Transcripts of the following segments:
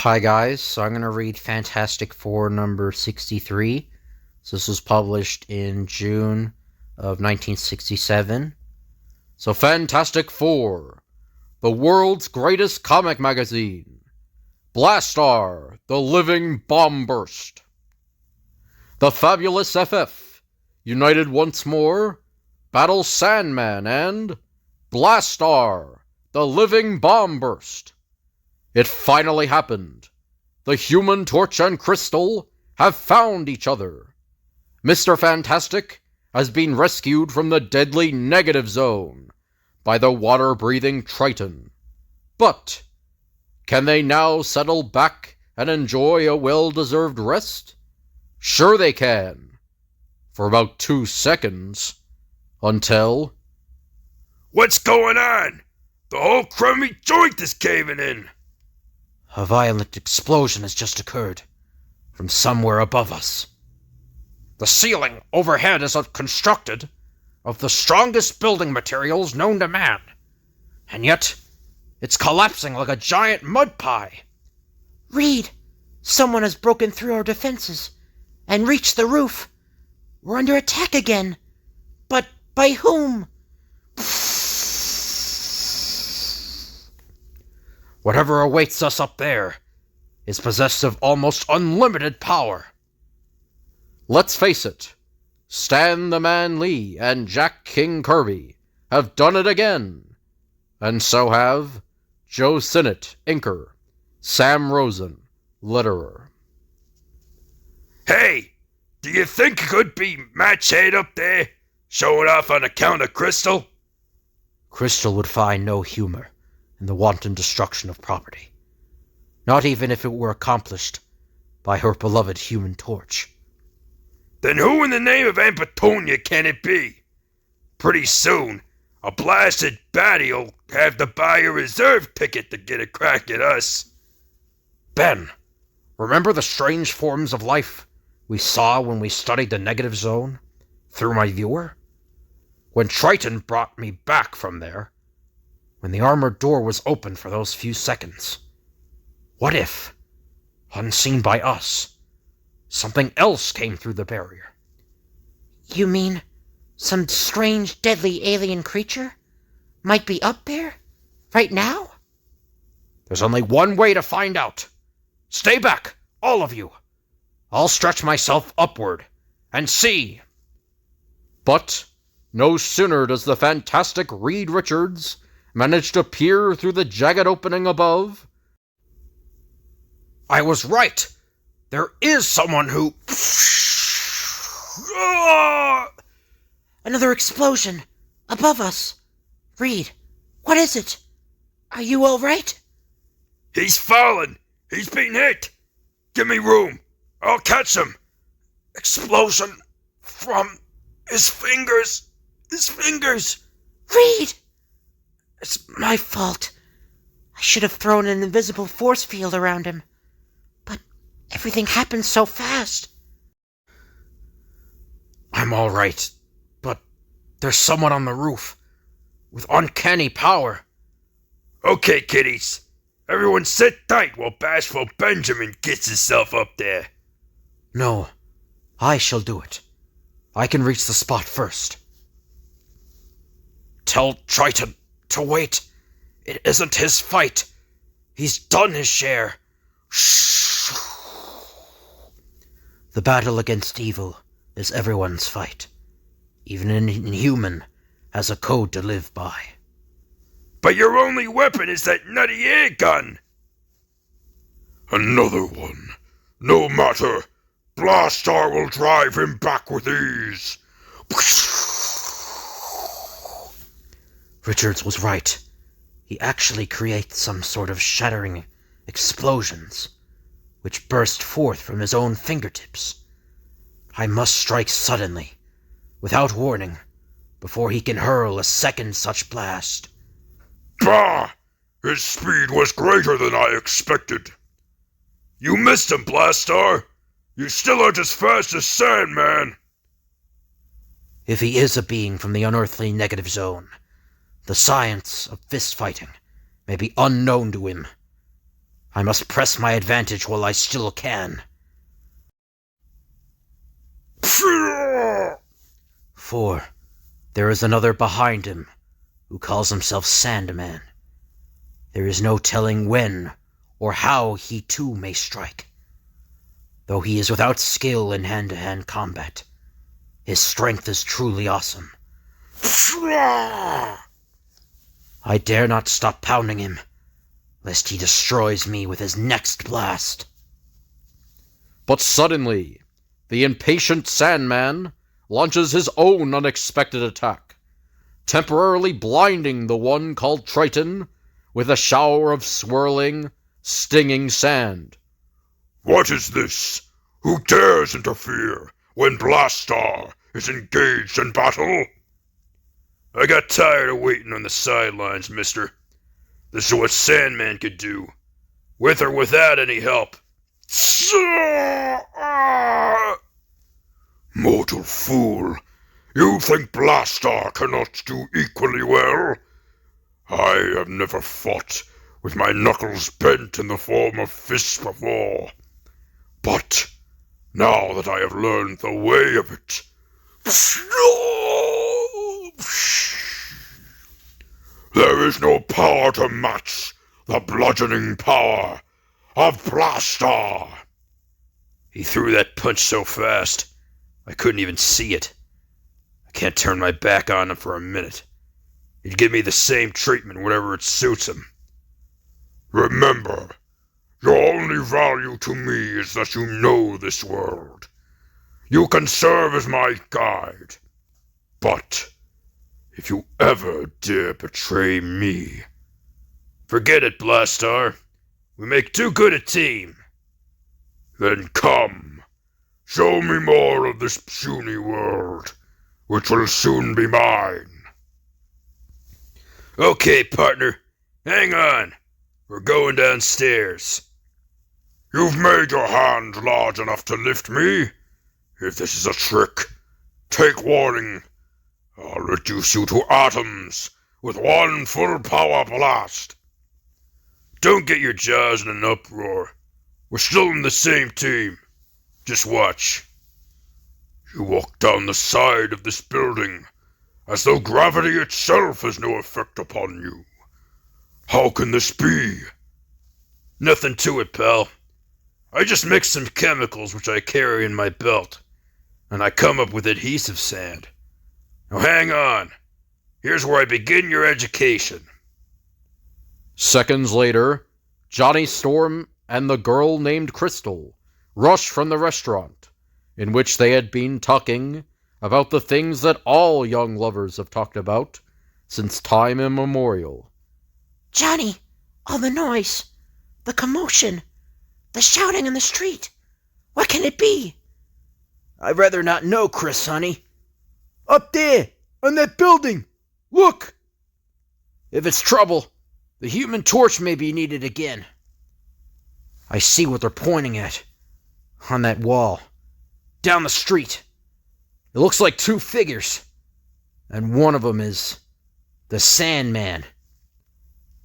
Hi guys, so I'm going to read Fantastic Four number 63. So this was published in June of 1967. So Fantastic Four, the world's greatest comic magazine. Blastar, the living bomb burst. The Fabulous FF, united once more, battle Sandman and Blastar, the living bomb burst. It finally happened. The Human Torch and Crystal have found each other. Mr. Fantastic has been rescued from the deadly negative zone by the water-breathing Triton. But can they now settle back and enjoy a well-deserved rest? Sure they can. For about 2 seconds. Until... What's going on? The whole crummy joint is caving in. A violent explosion has just occurred from somewhere above us. The ceiling overhead is constructed of the strongest building materials known to man, and yet it's collapsing like a giant mud pie. Reed, someone has broken through our defenses and reached the roof. We're under attack again. But by whom? Whatever awaits us up there is possessed of almost unlimited power. Let's face it, Stan the Man Lee and Jack King Kirby have done it again, and so have Joe Sinnott, inker, Sam Rosen, letterer. Hey, do you think it could be Matchhead up there, showing off on account of Crystal? Crystal would find no humor in the wanton destruction of property, not even if it were accomplished by her beloved Human Torch. Then who in the name of Ampetonia can it be? Pretty soon, a blasted baddie'll have to buy a reserve ticket to get a crack at us. Ben, remember the strange forms of life we saw when we studied the negative zone through my viewer? When Triton brought me back from there, when the armored door was open for those few seconds, what if, unseen by us, something else came through the barrier? You mean some strange, deadly alien creature might be up there right now? There's only one way to find out. Stay back, all of you. I'll stretch myself upward and see. But no sooner does the fantastic Reed Richards manage to peer through the jagged opening above. I was right. There is someone who... Another explosion above us. Reed, what is it? Are you all right? He's fallen. He's been hit. Give me room. I'll catch him. Explosion from his fingers. His fingers. Reed! It's my fault. I should have thrown an invisible force field around him. But everything happened so fast. I'm all right, but there's someone on the roof with uncanny power. Okay, kiddies. Everyone sit tight while Bashful Benjamin gets himself up there. No, I shall do it. I can reach the spot first. Tell Triton to wait. It isn't his fight. He's done his share. Shh. The battle against evil is everyone's fight. Even an inhuman has a code to live by. But your only weapon is that nutty air gun. Another one. No matter. Blastar will drive him back with ease. Richards was right. He actually creates some sort of shattering explosions, which burst forth from his own fingertips. I must strike suddenly, without warning, before he can hurl a second such blast. Bah! His speed was greater than I expected. You missed him, Blastar. You still aren't as fast as Sandman. If he is a being from the unearthly negative zone, the science of fist fighting may be unknown to him. I must press my advantage while I still can. For there is another behind him who calls himself Sandman. There is no telling when or how he too may strike. Though he is without skill in hand-to-hand combat, his strength is truly awesome. I dare not stop pounding him, lest he destroys me with his next blast. But suddenly, the impatient Sandman launches his own unexpected attack, temporarily blinding the one called Triton with a shower of swirling, stinging sand. What is this? Who dares interfere when Blastar is engaged in battle? I got tired of waiting on the sidelines, mister. This is what Sandman could do, with or without any help. Mortal fool, you think Blastar cannot do equally well? I have never fought with my knuckles bent in the form of fists before. But now that I have learned the way of it, there is no power to match the bludgeoning power of Blastar. He threw that punch so fast, I couldn't even see it. I can't turn my back on him for a minute. He'd give me the same treatment whenever it suits him. Remember, your only value to me is that you know this world. You can serve as my guide. But if you ever dare betray me... Forget it, Blastar. We make too good a team. Then come, show me more of this puny world, which will soon be mine. Okay, partner, hang on. We're going downstairs. You've made your hand large enough to lift me. If this is a trick, take warning. I'll reduce you to atoms with one full power blast. Don't get your jaws in an uproar. We're still in the same team. Just watch. You walk down the side of this building as though gravity itself has no effect upon you. How can this be? Nothing to it, pal. I just mix some chemicals which I carry in my belt, and I come up with adhesive sand. Now hang on. Here's where I begin your education. Seconds later, Johnny Storm and the girl named Crystal rush from the restaurant, in which they had been talking about the things that all young lovers have talked about since time immemorial. Johnny, all the noise, the commotion, the shouting in the street. What can it be? I'd rather not know, Chris, honey. Up there, on that building. Look! If it's trouble, the Human Torch may be needed again. I see what they're pointing at. On that wall. Down the street. It looks like two figures. And one of them is the Sandman.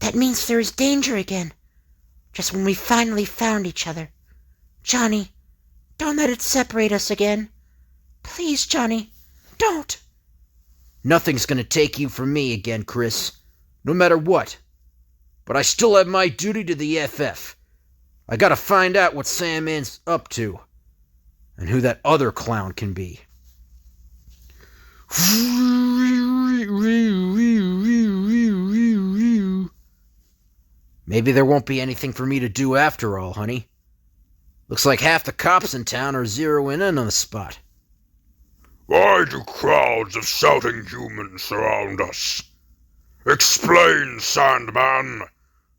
That means there is danger again. Just when we finally found each other. Johnny, don't let it separate us again. Please, Johnny, don't. Nothing's gonna take you from me again, Chris. No matter what. But I still have my duty to the FF. I gotta find out what Sandman's up to. And who that other clown can be. Maybe there won't be anything for me to do after all, honey. Looks like half the cops in town are zeroing in on the spot. Why do crowds of shouting humans surround us? Explain, Sandman,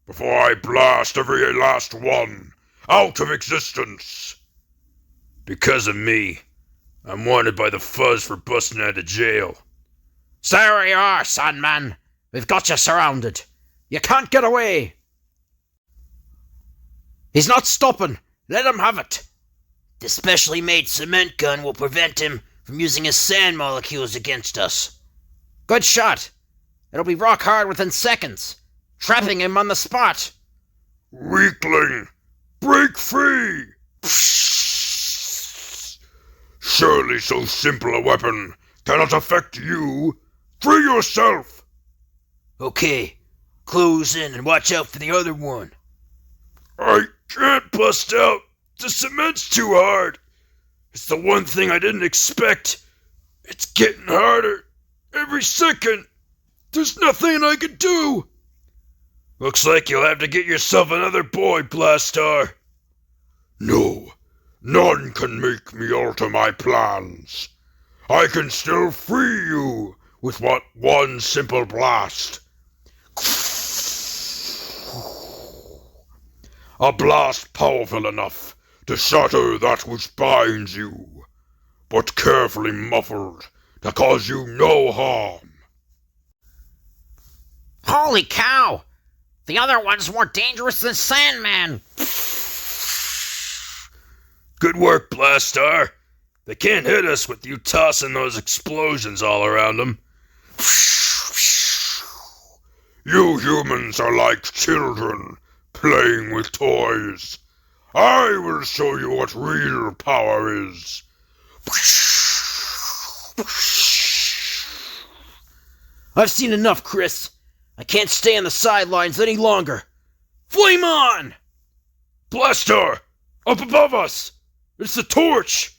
before I blast every last one out of existence. Because of me, I'm wanted by the Fuzz for busting out of jail. There you are, Sandman. We've got you surrounded. You can't get away. He's not stopping. Let him have it. The specially made cement gun will prevent him from using his sand molecules against us. Good shot. It'll be rock hard within seconds, trapping him on the spot. Weakling! Why so simple a weapon cannot affect you. Free yourself! Okay, close in and watch out for the other one. I can't bust out. The cement's too hard. It's the one thing I didn't expect. It's getting harder. Every second. There's nothing I can do. Looks like you'll have to get yourself another boy, Blastar. No, none can make me alter my plans. I can still free you with what one simple blast. A blast powerful enough to shatter that which binds you, but carefully muffled to cause you no harm. Holy cow! The other one's more dangerous than Sandman! Good work, Blastar. They can't hit us with you tossing those explosions all around them. You humans are like children playing with toys. I will show you what real power is. I've seen enough, Chris. I can't stay on the sidelines any longer. Flame on! Blastar! Up above us! It's the torch!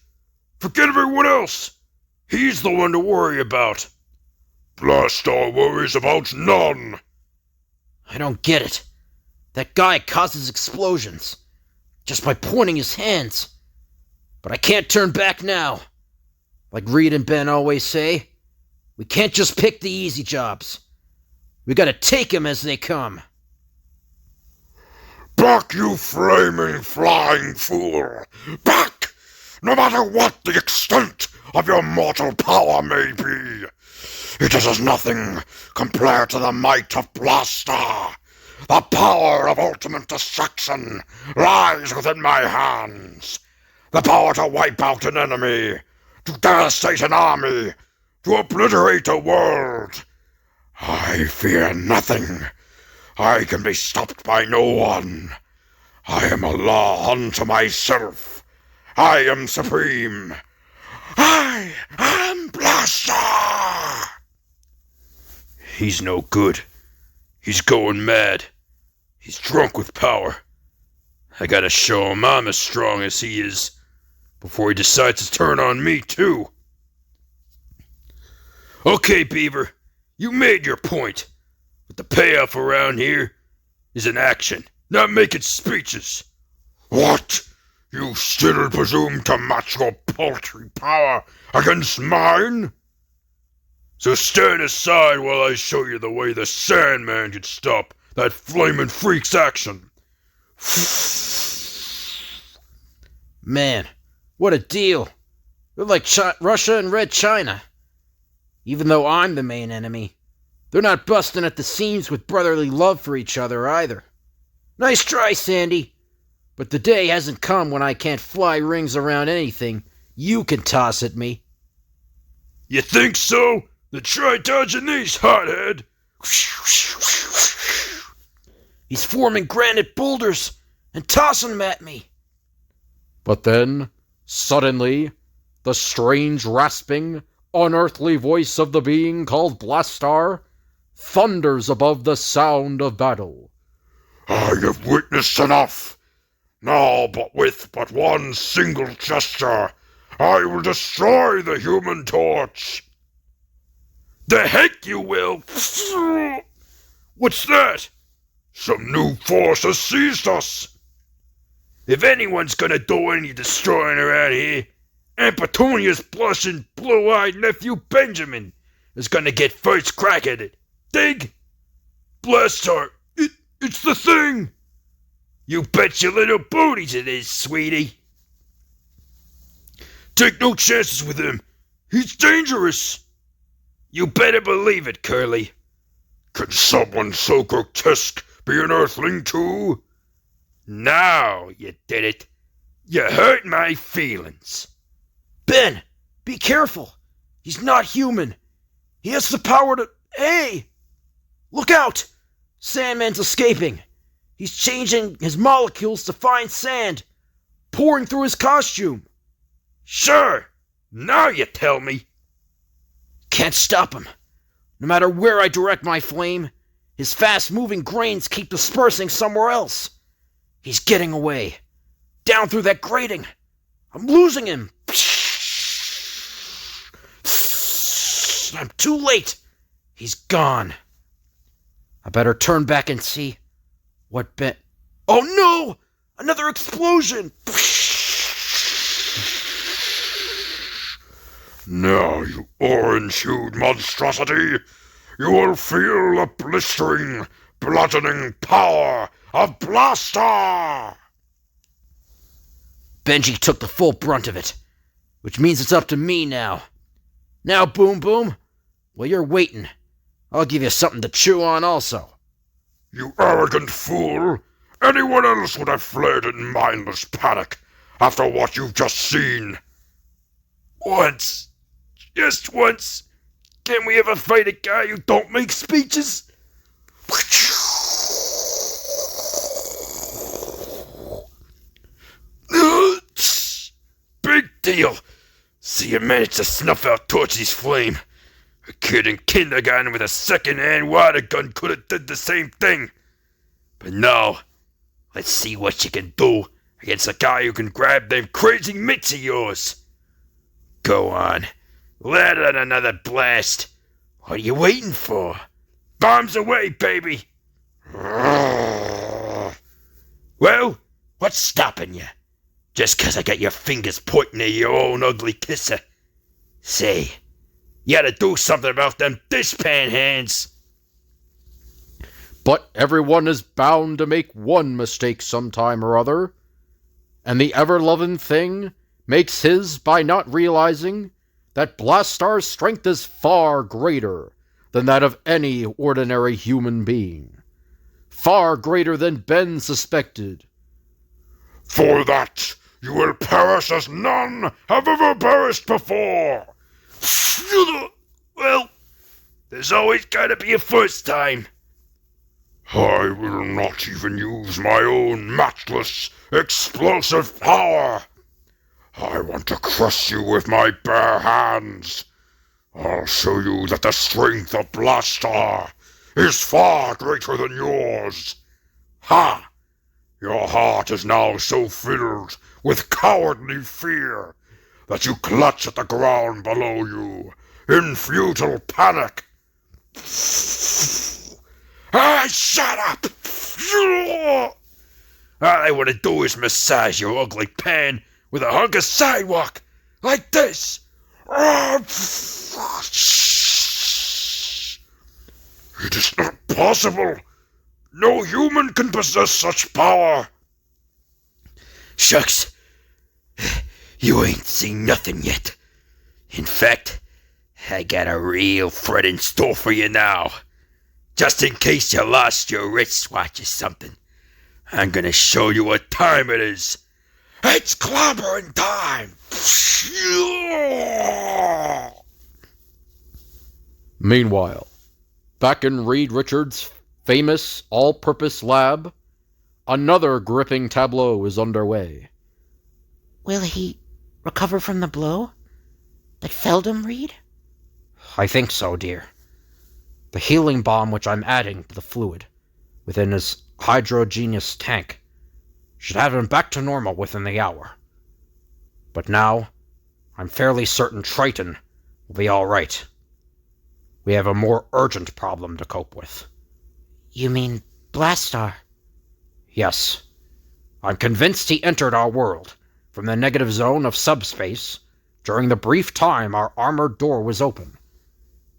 Forget everyone else! He's the one to worry about. Blastar worries about none. I don't get it. That guy causes explosions just by pointing his hands. But I can't turn back now. Like Reed and Ben always say, we can't just pick the easy jobs. We gotta take 'em as they come. Back, you flaming, flying fool! Back! No matter what the extent of your mortal power may be. It is as nothing compared to the might of Blastar. The power of ultimate destruction lies within my hands. The power to wipe out an enemy, to devastate an army, to obliterate a world. I fear nothing. I can be stopped by no one. I am a law unto myself. I am supreme. I am Blastar! He's no good. He's going mad. He's drunk with power. I gotta show him I'm as strong as he is before he decides to turn on me, too. Okay, Beaver, you made your point. But the payoff around here is an action, not making speeches. What? You still presume to match your paltry power against mine? So stand aside while I show you the way the Sandman can stop that flaming freak's action. Man, what a deal. They're like Russia and Red China. Even though I'm the main enemy, they're not busting at the seams with brotherly love for each other either. Nice try, Sandy. But the day hasn't come when I can't fly rings around anything you can toss at me. You think so? Then try dodging these, hothead. He's forming granite boulders and tossing them at me. But then, suddenly, the strange rasping, unearthly voice of the being called Blastar thunders above the sound of battle. I have witnessed enough. Now, with one single gesture, I will destroy the Human Torch. The heck you will! What's that? Some new force has seized us. If anyone's gonna do any destroying around here, Aunt Petunia's blushing, blue-eyed nephew Benjamin is gonna get first crack at it. Dig? Blastar, it's the thing! You bet your little booties it is, sweetie. Take no chances with him. He's dangerous. You better believe it, Curly. Can someone so grotesque be an Earthling too? Now you did it. You hurt my feelings. Ben, be careful. He's not human. He has the power to... Hey! Look out! Sandman's escaping. He's changing his molecules to fine sand, pouring through his costume. Sure, Now you tell me. Can't stop him. No matter where I direct my flame, his fast-moving grains keep dispersing somewhere else. He's getting away. Down through that grating. I'm losing him. I'm too late. He's gone. I better turn back and see what bent. Oh no! Another explosion! Now, you orange-hued monstrosity, you will feel the blistering, bludgeoning power of Blastar! Benji took the full brunt of it, which means it's up to me now. Now, Boom Boom, while you're waiting, I'll give you something to chew on also. You arrogant fool! Anyone else would have fled in mindless panic after what you've just seen. Once. Just once. Can we ever fight a guy who don't make speeches? Big deal. See, you managed to snuff out Torchy's flame. A kid in kindergarten with a second-hand water gun could have did the same thing. But no. Let's see what you can do against a guy who can grab them crazy mitts of yours. Go on. Let out another blast. What are you waiting for? Bombs away, baby! Well, what's stopping you? Just 'cause I got your fingers pointing at your own ugly kisser. Say, you gotta do something about them dishpan hands. But everyone is bound to make one mistake sometime or other, and the ever-loving thing makes his by not realizing that Blastar's strength is far greater than that of any ordinary human being. Far greater than Ben suspected. For that, you will perish as none have ever perished before. Well, there's always gotta be a first time. I will not even use my own matchless, explosive power. I want to crush you with my bare hands. I'll show you that the strength of Blastar is far greater than yours. Ha! Your heart is now so filled with cowardly fear that you clutch at the ground below you in futile panic. Shut up! All I want to do is massage your ugly pan with a hunk of sidewalk, like this. It is not possible. No human can possess such power. Shucks, you ain't seen nothing yet. In fact, I got a real threat in store for you now. Just in case you lost your wristwatch or something, I'm gonna show you what time it is. It's clobbering time! Meanwhile, back in Reed Richards' famous all-purpose lab, another gripping tableau is underway. Will he recover from the blow that felled him, Reed? I think so, dear. The healing bomb which I'm adding to the fluid within his hydrogenous tank should have him back to normal within the hour. But now, I'm fairly certain Triton will be all right. We have a more urgent problem to cope with. You mean Blastar? Yes. I'm convinced he entered our world from the negative zone of subspace during the brief time our armored door was open.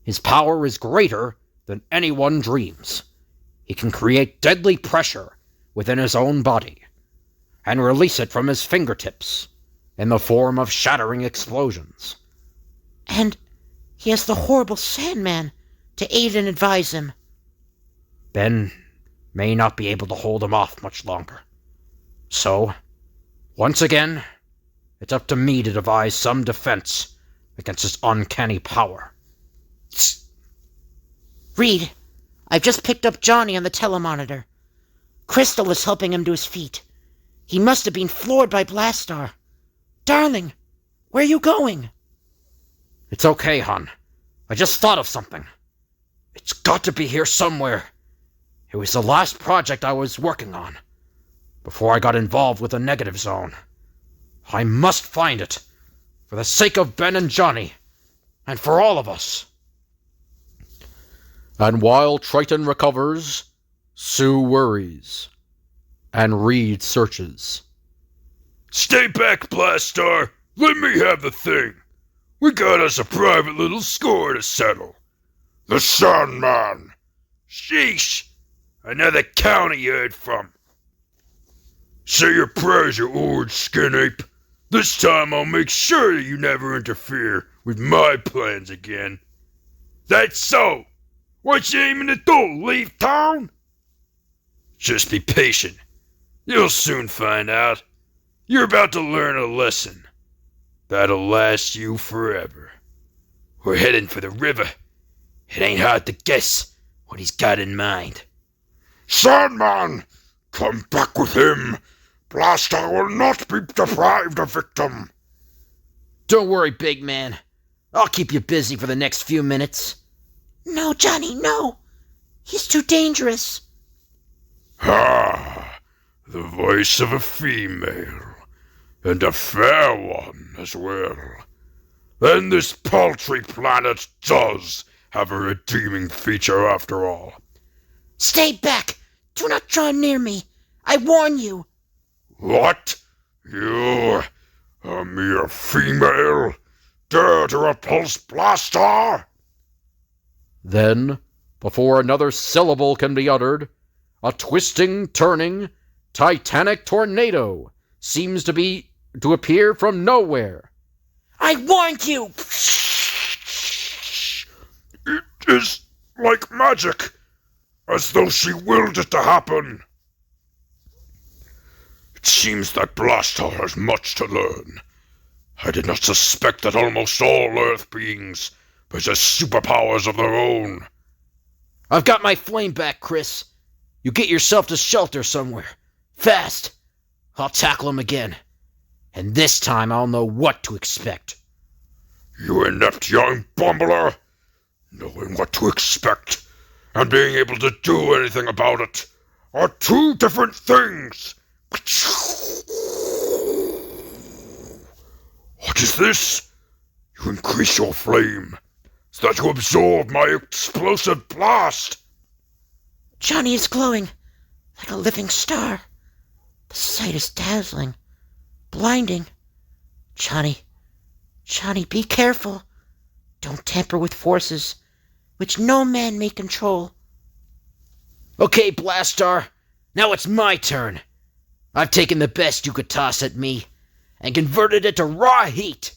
His power is greater than anyone dreams. He can create deadly pressure within his own body and release it from his fingertips in the form of shattering explosions. And he has the horrible Sandman to aid and advise him. Ben may not be able to hold him off much longer. So, once again, it's up to me to devise some defense against his uncanny power. Reed, I've just picked up Johnny on the telemonitor. Crystal is helping him to his feet. He must have been floored by Blastar. Darling, where are you going? It's okay, hon. I just thought of something. It's got to be here somewhere. It was the last project I was working on, before I got involved with the negative zone. I must find it, for the sake of Ben and Johnny, and for all of us. And while Triton recovers, Sue worries, and Reed searches. Stay back, Blastar. Let me have the thing. We got us a private little score to settle. The Sandman. Sheesh. Another county you heard from. Say your prayers, you orange skin ape. This time I'll make sure that you never interfere with my plans again. That's so. What you aiming to do, leave town? Just be patient. You'll soon find out. You're about to learn a lesson that'll last you forever. We're heading for the river. It ain't hard to guess what he's got in mind. Sandman, come back with him. Blastar will not be deprived a victim. Don't worry, big man. I'll keep you busy for the next few minutes. No, Johnny, no. He's too dangerous. Ah, the voice of a female, and a fair one as well. Then this paltry planet does have a redeeming feature after all. Stay back. Do not draw near me. I warn you. What? You, a mere female, dare to repulse Blastar? Then, before another syllable can be uttered, a twisting, turning, titanic tornado seems to appear from nowhere. I warned you. It is like magic, as though she willed it to happen. It seems that Blastar has much to learn. I did not suspect that almost all Earth beings possess superpowers of their own. I've got my flame back, Chris. You get yourself to shelter somewhere. Fast. I'll tackle him again. And this time I'll know what to expect. You inept young bumbler! Knowing what to expect and being able to do anything about it are two different things. What is this? You increase your flame so that you absorb my explosive blast. Johnny is glowing like a living star. The sight is dazzling, blinding. Johnny, be careful. Don't tamper with forces which no man may control. Okay, Blastar. Now it's my turn. I've taken the best you could toss at me and converted it to raw heat.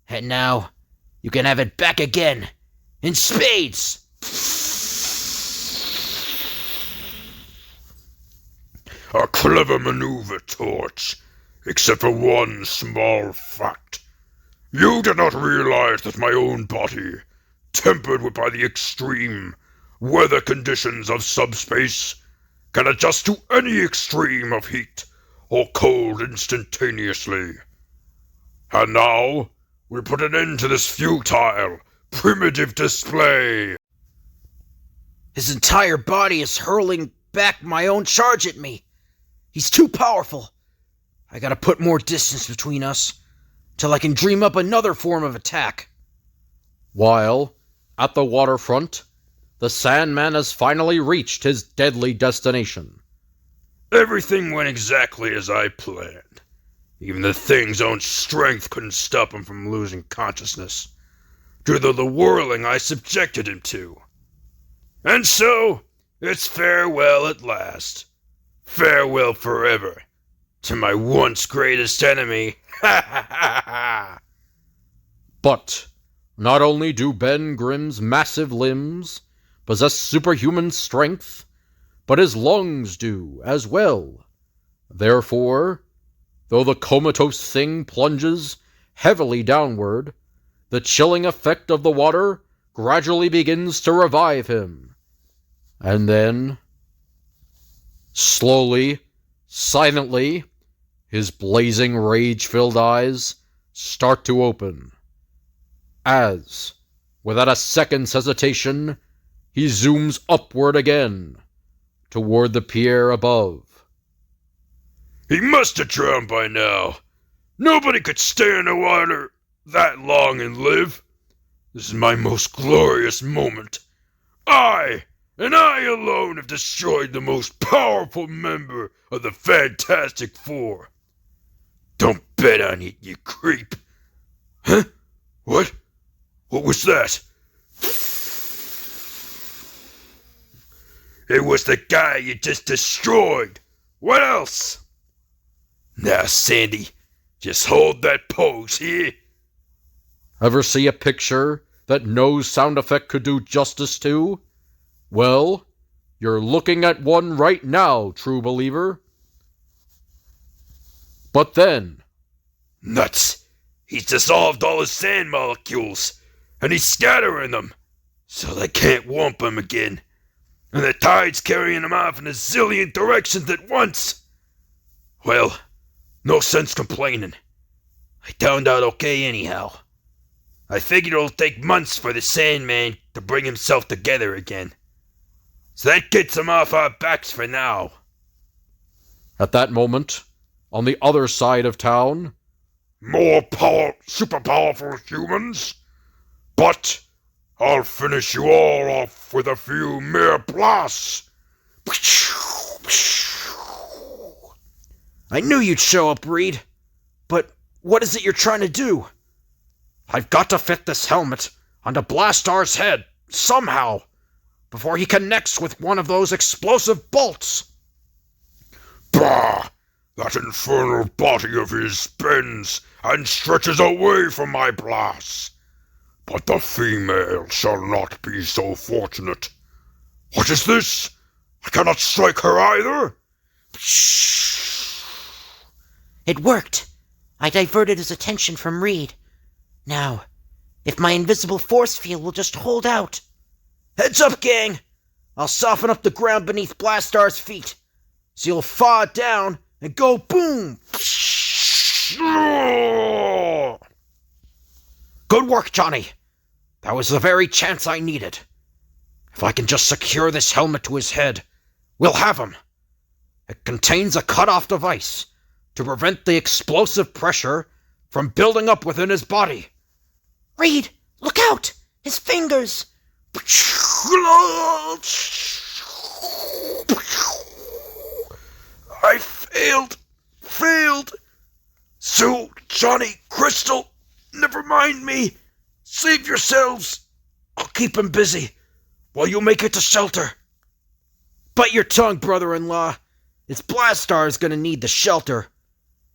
And now you can have it back again in spades. A clever maneuver, Torch, except for one small fact. You did not realize that my own body, tempered by the extreme weather conditions of subspace, can adjust to any extreme of heat or cold instantaneously. And now, we'll put an end to this futile, primitive display. His entire body is hurling back my own charge at me. He's too powerful. I gotta put more distance between us till I can dream up another form of attack. While, at the waterfront, the Sandman has finally reached his deadly destination. Everything went exactly as I planned. Even the thing's own strength couldn't stop him from losing consciousness, due to the whirling I subjected him to. And so, it's farewell at last. Farewell forever to my once greatest enemy. Ha ha ha ha! But not only do Ben Grimm's massive limbs possess superhuman strength, but his lungs do as well. Therefore, though the comatose thing plunges heavily downward, the chilling effect of the water gradually begins to revive him. And then, slowly, silently, his blazing rage-filled eyes start to open. as, without a second's hesitation, he zooms upward again, toward the pier above. He must have drowned by now. Nobody could stay in the water that long and live. This is my most glorious moment. I, and I alone, have destroyed the most powerful member of the Fantastic Four. Don't bet on it, you creep. Huh? What? What was that? It was the guy you just destroyed. What else? Now, Sandy, just hold that pose here. Ever see a picture that no sound effect could do justice to? Well, you're looking at one right now, true believer. But then... Nuts! He's dissolved all his sand molecules, and he's scattering them, so they can't whomp him again. And the tide's carrying him off in a zillion directions at once. Well, no sense complaining. I turned out okay anyhow. I figured it'll take months for the Sandman to bring himself together again. So that gets him off our backs for now. At that moment, on the other side of town... More super powerful humans? But I'll finish you all off with a few mere blasts. I knew you'd show up, Reed. But what is it you're trying to do? I've got to fit this helmet onto Blastar's head, somehow, before he connects with one of those explosive bolts. Bah! That infernal body of his bends and stretches away from my blasts. But the female shall not be so fortunate. What is this? I cannot strike her either? It worked. I diverted his attention from Reed. Now, if my invisible force field will just hold out. Heads up, gang! I'll soften up the ground beneath Blastar's feet, so you'll fall down and go boom! Good work, Johnny. That was the very chance I needed. If I can just secure this helmet to his head, we'll have him. It contains a cut-off device to prevent the explosive pressure from building up within his body. Reed, look out! His fingers! I failed. Sue, Johnny, Crystal, never mind me. Save yourselves. I'll keep him busy while you make it to shelter. Bite your tongue, brother-in-law. It's Blastar's gonna need the shelter.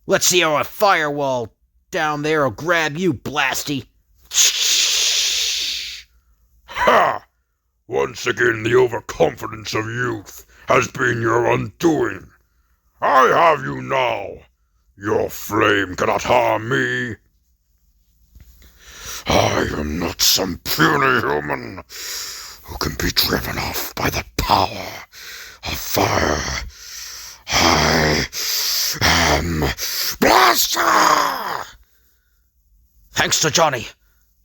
Let's see how a firewall down there will grab you, Blasty. Ha! Once again the overconfidence of youth has been your undoing. I have you now. Your flame cannot harm me. I am not some puny human who can be driven off by the power of fire. I am Blaster! Thanks to Johnny,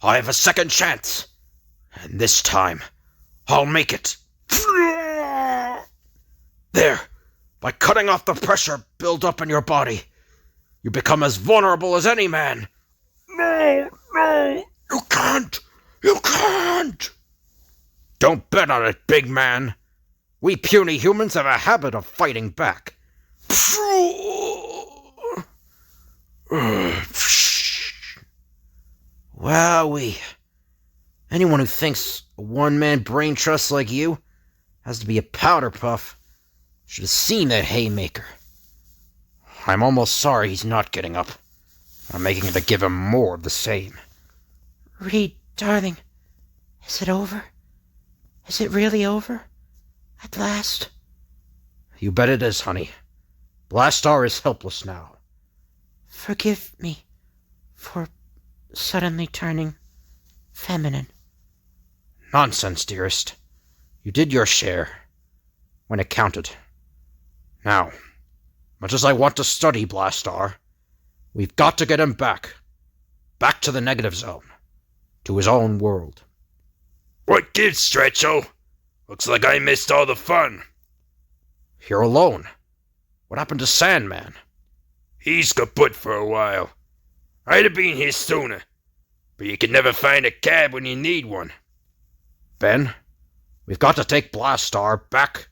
I have a second chance. And this time, I'll make it. There, by cutting off the pressure built up in your body, you become as vulnerable as any man. No, you can't. Don't bet on it, big man. We puny humans have a habit of fighting back. Wowee. Anyone who thinks a one-man brain trust like you has to be a powder puff should have seen that haymaker. I'm almost sorry he's not getting up. I'm making it to give him more of the same. Reed, darling, is it over? Is it really over? At last? You bet it is, honey. Blastar is helpless now. Forgive me for suddenly turning feminine. Nonsense, dearest. You did your share, when it counted. Now, much as I want to study Blastar, we've got to get him back to the negative zone. to his own world. What gives, Stretcho? Looks like I missed all the fun. You're alone. What happened to Sandman? He's kaput for a while. I'd have been here sooner, but you can never find a cab when you need one. Ben, we've got to take Blastar back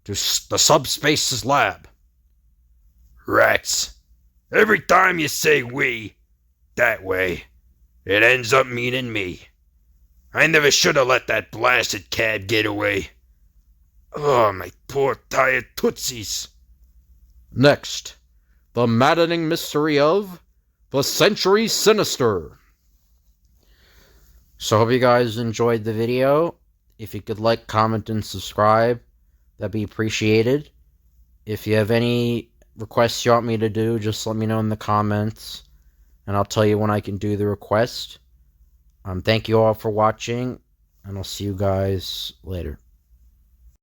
to the Subspace's lab. Rats. Every time you say we, that way, it ends up meaning me. I never should have let that blasted cab get away. Oh, my poor tired tootsies. Next, the maddening mystery of the Century Sinister. So hope you guys enjoyed the video. If you could like, comment, and subscribe, that'd be appreciated. If you have any requests you want me to do, just let me know in the comments, and I'll tell you when I can do the request. Thank you all for watching, and I'll see you guys later.